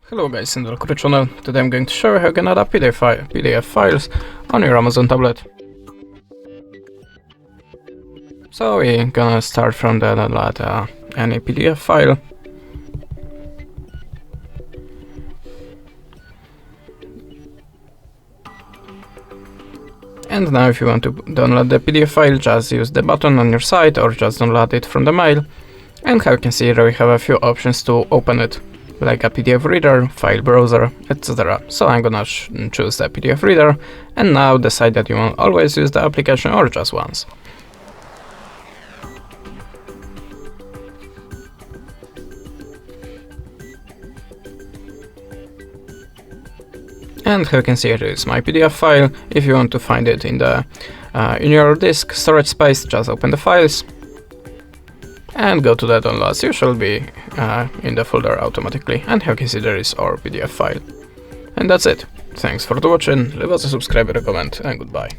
Hello guys, and welcome to the channel. Today I'm going to show you how you can add up PDF files on your Amazon tablet. So we're gonna start from the download any PDF file. And now if you want to download the PDF file, just use the button on your site or just download it from the mail. And how you can see here we have a few options to open it, like a PDF reader, file browser, etc. So I'm gonna choose the PDF reader, and now decide that you want always use the application or just once. And here you can see it is my PDF file. If you want to find it in the in your disk storage space, just open the files and go to the downloads. You shall be in the folder automatically, and here you can see there is our PDF file. And that's it. Thanks for watching, leave us a subscribe, a comment, and goodbye.